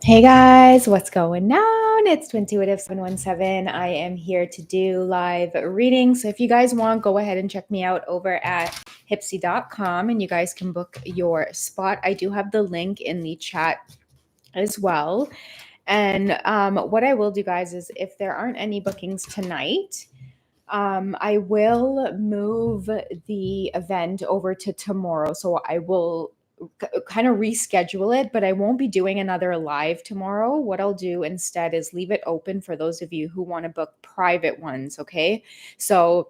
Hey guys, what's going on? It's Twintuitive717. I am here to do live readings. So if you guys want, go ahead and check me out over at Hypsee.com and you guys can book your spot. I do have the link in the chat as well. And what I will do, guys, is if there aren't any bookings tonight, I will move the event over to tomorrow. So I will kind of reschedule it, but I won't be doing another live tomorrow. What I'll do instead is leave it open for those of you who want to book private ones. Okay. So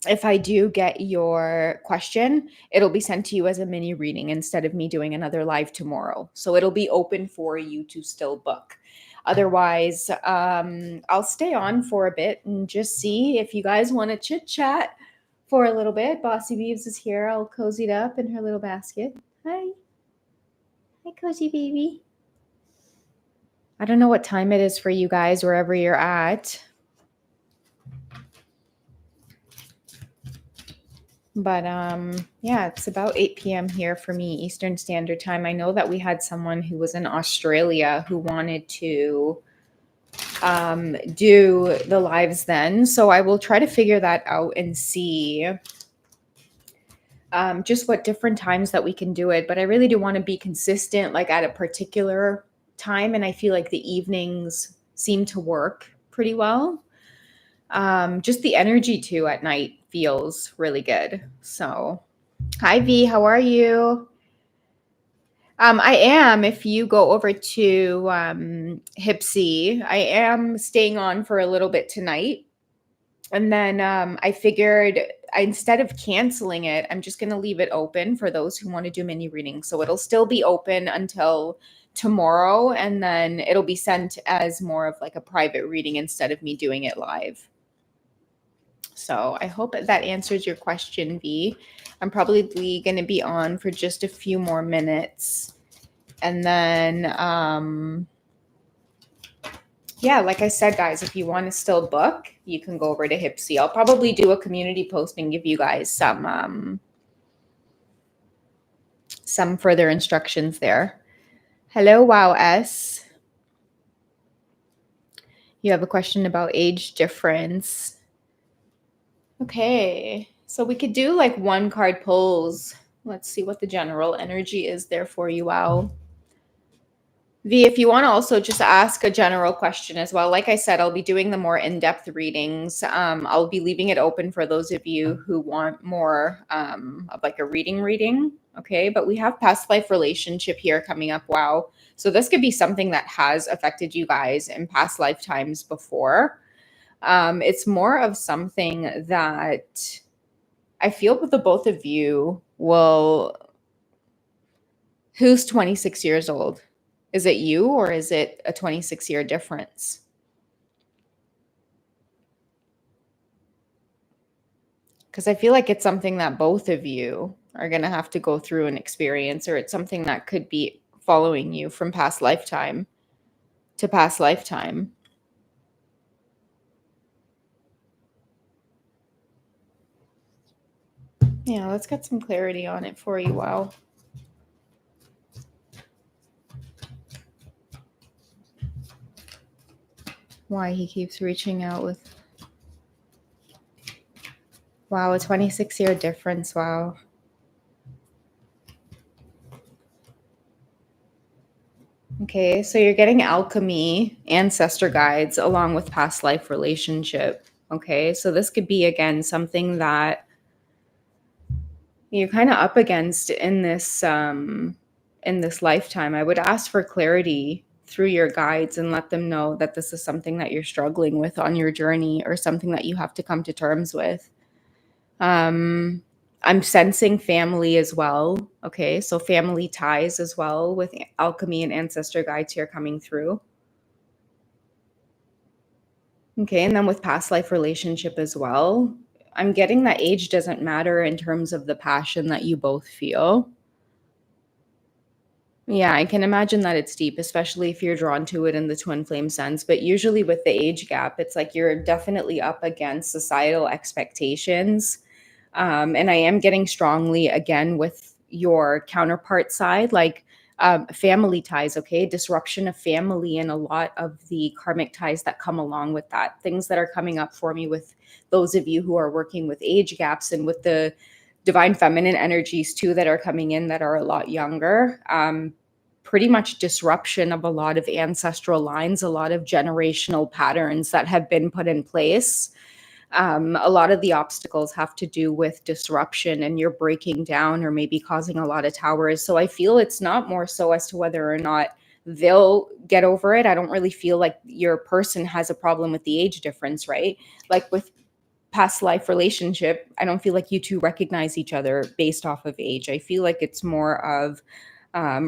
if I do get your question, it'll be sent to you as a mini reading instead of me doing another live tomorrow. So it'll be open for you to still book. Otherwise, I'll stay on for a bit and just see if you guys want to chit chat for a little bit. Bossy Beaves is here, all cozied up in her little basket. Hi. Hi, cozy baby. I don't know what time it is for you guys, wherever you're at. But yeah, it's about 8 p.m. here for me, Eastern Standard Time. I know that we had someone who was in Australia who wanted to do the lives then. So I will try to figure that out and see just what different times that we can do it. But I really do want to be consistent, like at a particular time. And I feel like the evenings seem to work pretty well. Just the energy too at night feels really good. So, hi V, how are you? I am. If you go over to Hypsee, I am staying on for a little bit tonight. And then I figured instead of canceling it, I'm just going to leave it open for those who want to do mini readings. So it'll still be open until tomorrow. And then it'll be sent as more of like a private reading instead of me doing it live. So I hope that answers your question, V. I'm probably going to be on for just a few more minutes. And then, yeah, like I said, guys, if you want to still book, you can go over to Hypsee. I'll probably do a community post and give you guys some further instructions there. Hello, Wow S. You have a question about age difference. Okay, so we could do like one card pulls. Let's see what the general energy is there for you, Wow. V, if you want to also just ask a general question as well, like I said, I'll be doing the more in-depth readings. I'll be leaving it open for those of you who want more of like a reading. Okay, but we have past life relationship here coming up. Wow. So this could be something that has affected you guys in past lifetimes before. It's more of something that I feel with the both of you will. Who's 26 years old? Is it you or is it a 26-year difference? Because I feel like it's something that both of you are going to have to go through and experience, or it's something that could be following you from past lifetime to past lifetime. Yeah, let's get some clarity on it for you. Wow. Why he keeps reaching out with. Wow, a 26-year difference. Wow. Okay, so you're getting alchemy, ancestor guides, along with past life relationship. Okay, so this could be, again, something that you're kind of up against in this lifetime. I would ask for clarity through your guides and let them know that this is something that you're struggling with on your journey or something that you have to come to terms with. I'm sensing family as well. Okay, so family ties as well with alchemy and ancestor guides here coming through. Okay, and then with past life relationship as well. I'm getting that age doesn't matter in terms of the passion that you both feel. Yeah, I can imagine that it's deep, especially if you're drawn to it in the twin flame sense. But usually with the age gap, it's like you're definitely up against societal expectations. And I am getting strongly again with your counterpart side. Like family ties, okay? Disruption of family and a lot of the karmic ties that come along with that. Things that are coming up for me with those of you who are working with age gaps and with the divine feminine energies too that are coming in that are a lot younger. Pretty much disruption of a lot of ancestral lines, a lot of generational patterns that have been put in place. A lot of the obstacles have to do with disruption and you're breaking down or maybe causing a lot of towers. So I feel it's not more so as to whether or not they'll get over it. I don't really feel like your person has a problem with the age difference, right? Like with past life relationship, I don't feel like you two recognize each other based off of age. I feel like it's more of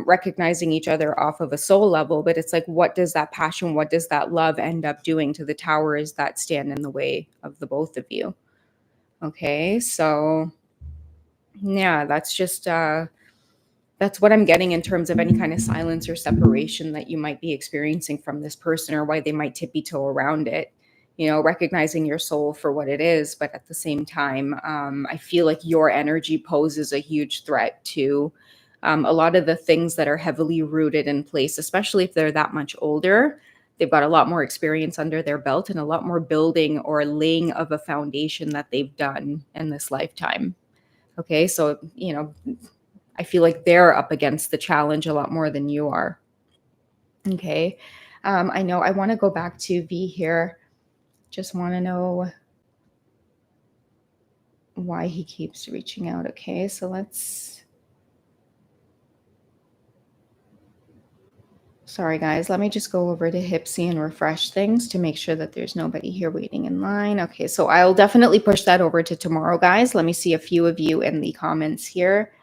recognizing each other off of a soul level, but it's like, what does that passion, what does that love end up doing to the towers that stand in the way of the both of you? Okay, so yeah, that's just that's what I'm getting in terms of any kind of silence or separation that you might be experiencing from this person or why they might tippy toe around it. You know, recognizing your soul for what it is, but at the same time, I feel like your energy poses a huge threat to a lot of the things that are heavily rooted in place, especially if they're that much older. They've got a lot more experience under their belt and a lot more building or laying of a foundation that they've done in this lifetime. Okay, so, you know, I feel like they're up against the challenge a lot more than you are. Okay. I know I want to go back to V here. Just want to know why he keeps reaching out. Okay. So sorry guys, let me just go over to Hypsee and refresh things to make sure that there's nobody here waiting in line. Okay. So I'll definitely push that over to tomorrow, guys. Let me see a few of you in the comments here.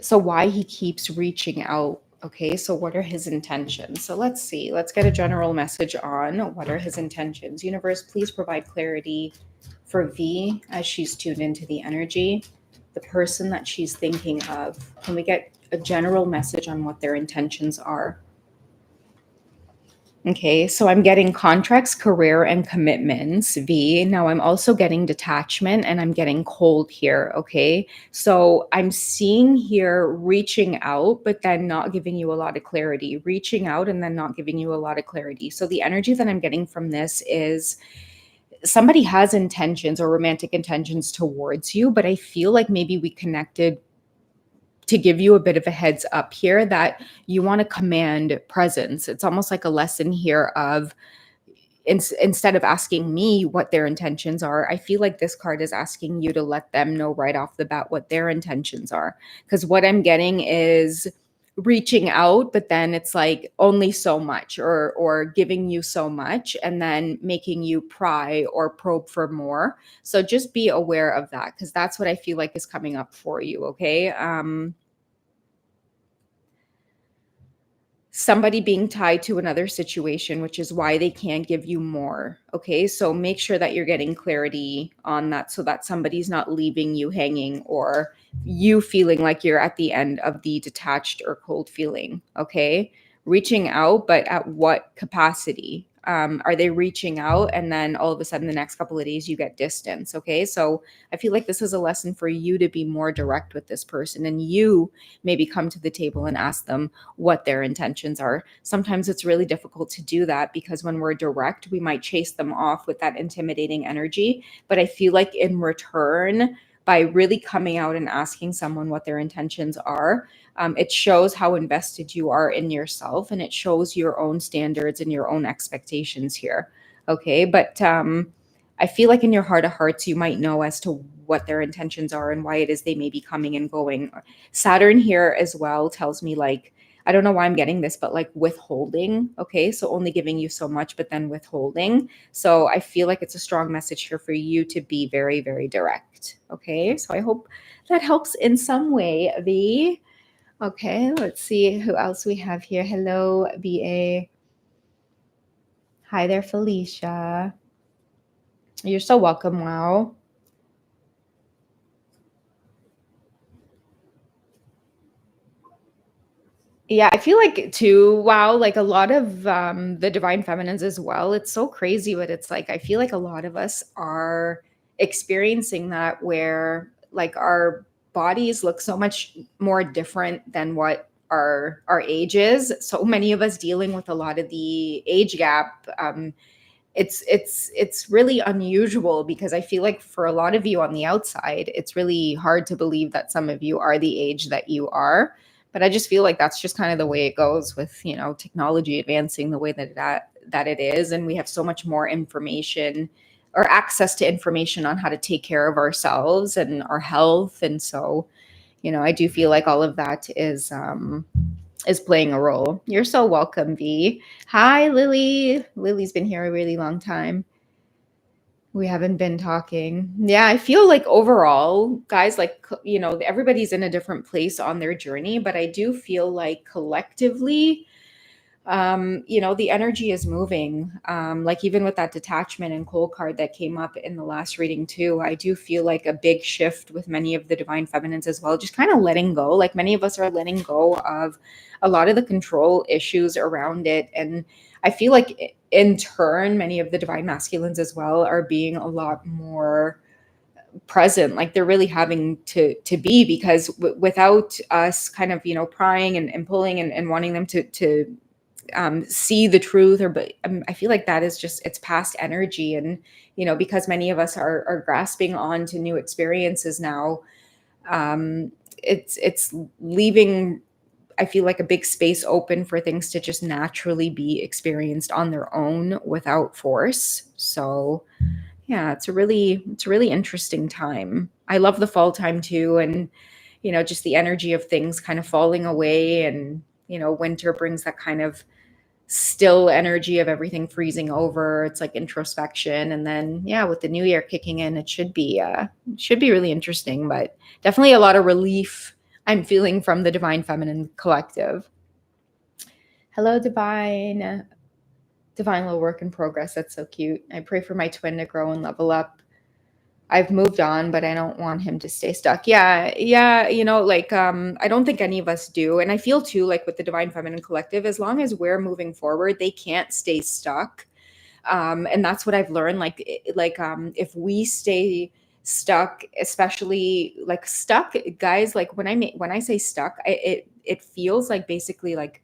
So why he keeps reaching out. Okay, so what are his intentions? So let's see. Let's get a general message on what are his intentions. Universe, please provide clarity for V as she's tuned into the energy, the person that she's thinking of. Can we get a general message on what their intentions are? Okay, so I'm getting contracts, career, and commitments, V. Now I'm also getting detachment and I'm getting cold here. Okay, so I'm seeing here reaching out, but then not giving you a lot of clarity, reaching out and then not giving you a lot of clarity. So the energy that I'm getting from this is somebody has intentions or romantic intentions towards you, but I feel like maybe we connected to give you a bit of a heads up here that you want to command presence. It's almost like a lesson here of instead of asking me what their intentions are, I feel like this card is asking you to let them know right off the bat what their intentions are. Because what I'm getting is reaching out, but then it's like only so much or giving you so much and then making you pry or probe for more. So just be aware of that because that's what I feel like is coming up for you. Okay. Somebody being tied to another situation, which is why they can't give you more. Okay. So make sure that you're getting clarity on that so that somebody's not leaving you hanging or you feeling like you're at the end of the detached or cold feeling. Okay. Reaching out, but at what capacity? Are they reaching out and then all of a sudden the next couple of days you get distance? Okay. So I feel like this is a lesson for you to be more direct with this person and you maybe come to the table and ask them what their intentions are. Sometimes it's really difficult to do that because when we're direct, we might chase them off with that intimidating energy. But I feel like in return, by really coming out and asking someone what their intentions are, it shows how invested you are in yourself and it shows your own standards and your own expectations here. Okay. But I feel like in your heart of hearts, you might know as to what their intentions are and why it is they may be coming and going. Saturn here as well tells me like, I don't know why I'm getting this, but like withholding. Okay. So only giving you so much, but then withholding. So I feel like it's a strong message here for you to be very, very direct. Okay. So I hope that helps in some way, V. Okay. Let's see who else we have here. Hello, BA. Hi there, Felicia. You're so welcome. Wow. Yeah, I feel like too, wow, like a lot of the divine feminines as well. It's so crazy, but it's like I feel like a lot of us are experiencing that where like our bodies look so much more different than what our age is. So many of us dealing with a lot of the age gap. It's really unusual because I feel like for a lot of you on the outside, it's really hard to believe that some of you are the age that you are. But I just feel like that's just kind of the way it goes with, technology advancing the way that it is, and we have so much more information or access to information on how to take care of ourselves and our health. And so, I do feel like all of that is playing a role. You're so welcome, V. Hi, Lily. Lily's been here a really long time. We haven't been talking. Yeah, I feel like overall, guys, like, everybody's in a different place on their journey, but I do feel like collectively, the energy is moving. Like even with that detachment and cold card that came up in the last reading too, I do feel like a big shift with many of the divine feminines as well, just kind of letting go. Like many of us are letting go of a lot of the control issues around it. And I feel like in turn, many of the divine masculines as well are being a lot more present, like they're really having to be, because without us kind of prying and pulling and wanting them to see the truth, or but I feel like that is just, it's past energy. And because many of us are grasping on to new experiences now, it's leaving, I feel like, a big space open for things to just naturally be experienced on their own without force. So yeah, it's a really interesting time. I love the fall time too, and just the energy of things kind of falling away, and winter brings that kind of still energy of everything freezing over. It's like introspection, and then yeah, with the new year kicking in, it should be really interesting, but definitely a lot of relief I'm feeling from the Divine Feminine Collective. Hello, Divine Little Work in Progress. That's so cute. I pray for my twin to grow and level up. I've moved on, but I don't want him to stay stuck. Yeah, yeah, like I don't think any of us do. And I feel too like with the Divine Feminine Collective, as long as we're moving forward, they can't stay stuck. And that's what I've learned. If we stay stuck, especially like stuck, guys, like when I say stuck, it feels like basically like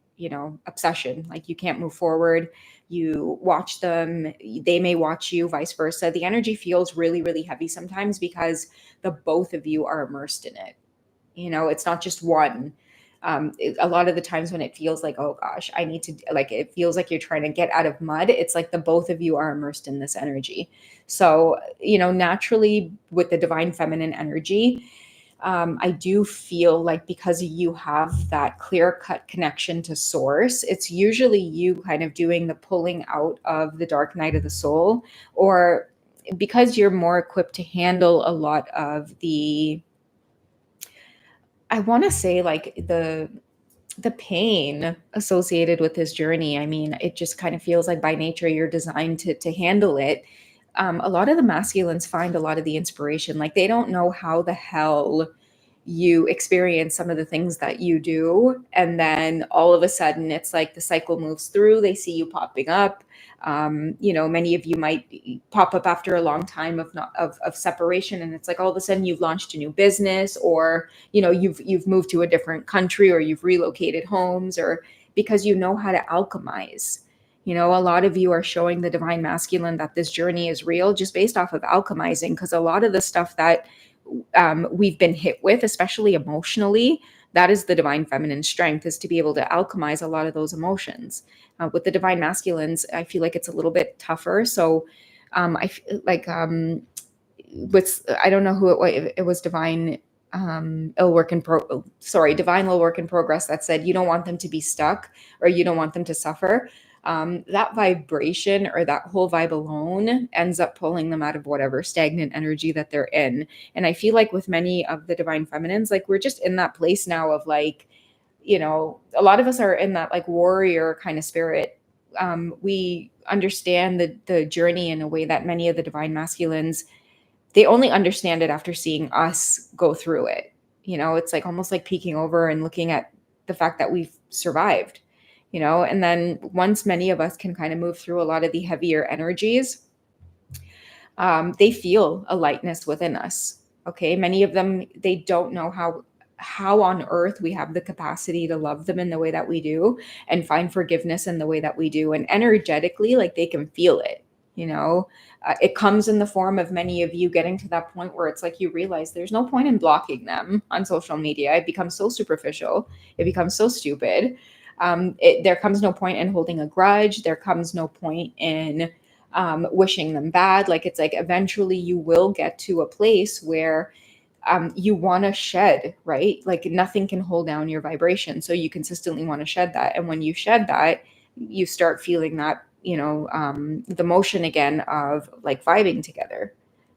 obsession. Like you can't move forward. You watch them, they may watch you, vice versa. The energy feels really, really heavy sometimes because the both of you are immersed in it. It's not just one. A lot of the times when it feels like, oh gosh, I need to, like, it feels like you're trying to get out of mud. It's like the both of you are immersed in this energy. So, naturally with the divine feminine energy, I do feel like because you have that clear cut connection to source, it's usually you kind of doing the pulling out of the dark night of the soul, or because you're more equipped to handle a lot of the, I want to say, like the pain associated with this journey. I mean, it just kind of feels like by nature you're designed to handle it. A lot of the masculines find a lot of the inspiration. Like they don't know how the hell you experience some of the things that you do, and then all of a sudden it's like the cycle moves through, they see you popping up. Many of you might pop up after a long time of separation, and it's like all of a sudden you've launched a new business, or you've moved to a different country, or you've relocated homes, or because you know how to alchemize. A lot of you are showing the divine masculine that this journey is real just based off of alchemizing, because a lot of the stuff that we've been hit with, especially emotionally, that is the divine feminine strength, is to be able to alchemize a lot of those emotions. With the divine masculines, I feel like it's a little bit tougher. So I feel like I don't know who it was. It was divine divine little work in progress, that said you don't want them to be stuck, or you don't want them to suffer. That vibration, or that whole vibe alone, ends up pulling them out of whatever stagnant energy that they're in. And I feel like with many of the divine feminines, like we're just in that place now of like, a lot of us are in that like warrior kind of spirit. We understand the journey in a way that many of the divine masculines, they only understand it after seeing us go through it. It's like almost like peeking over and looking at the fact that we've survived. And then once many of us can kind of move through a lot of the heavier energies, they feel a lightness within us. Okay. Many of them, they don't know how on earth we have the capacity to love them in the way that we do and find forgiveness in the way that we do. And energetically, like they can feel it, you know. It comes in the form of many of you getting to that point where it's like you realize there's no point in blocking them on social media. It becomes so superficial, it becomes so stupid. There comes no point in holding a grudge, there comes no point in wishing them bad. Like it's like eventually you will get to a place where you want to shed, right? Like nothing can hold down your vibration. So you consistently want to shed that. And when you shed that, you start feeling that, the motion again of like vibing together,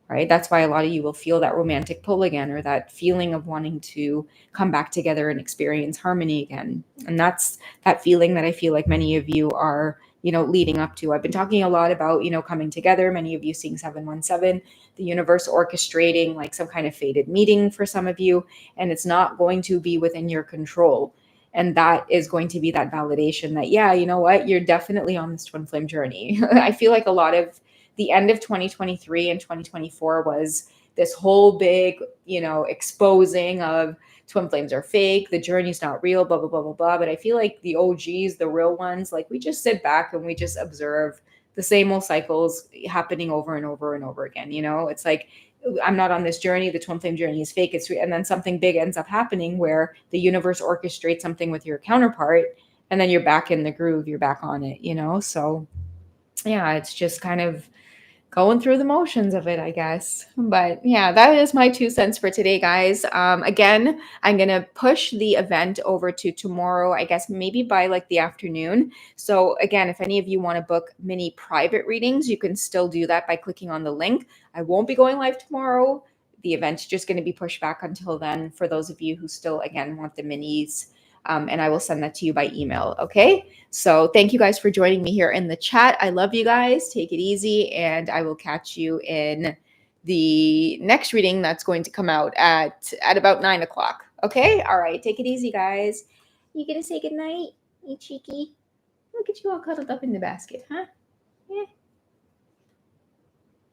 right? That's why a lot of you will feel that romantic pull again, or that feeling of wanting to come back together and experience harmony again. And that's that feeling that I feel like many of you are, leading up to. I've been talking a lot about, coming together, many of you seeing 717, the universe orchestrating like some kind of fated meeting for some of you, and it's not going to be within your control. And that is going to be that validation that, yeah, you know what, you're definitely on this twin flame journey. I feel like a lot of the end of 2023 and 2024 was this whole big, exposing of twin flames are fake, the journey's not real, blah, blah, blah, blah, blah. But I feel like the OGs, the real ones, like we just sit back and we just observe the same old cycles happening over and over and over again. It's like, I'm not on this journey. The twin flame journey is fake. And then something big ends up happening where the universe orchestrates something with your counterpart, and then you're back in the groove. You're back on it, So yeah, it's just kind of going through the motions of it, I guess. But yeah, that is my 2 cents for today, guys. Again, I'm going to push the event over to tomorrow, I guess maybe by like the afternoon. So again, if any of you want to book mini private readings, you can still do that by clicking on the link. I won't be going live tomorrow. The event's just going to be pushed back until then for those of you who still, again, want the minis. And I will send that to you by email. Okay. So thank you guys for joining me here in the chat. I love you guys. Take it easy. And I will catch you in the next reading that's going to come out at about 9 o'clock. Okay. All right. Take it easy, guys. You gonna say goodnight? You cheeky. Look at you all cuddled up in the basket, huh? Yeah.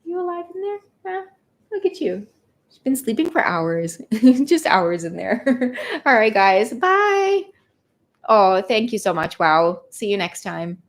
You alive in there? Huh? Look at you. She's been sleeping for hours. Just hours in there. All right, guys. Bye. Oh, thank you so much. Wow. See you next time.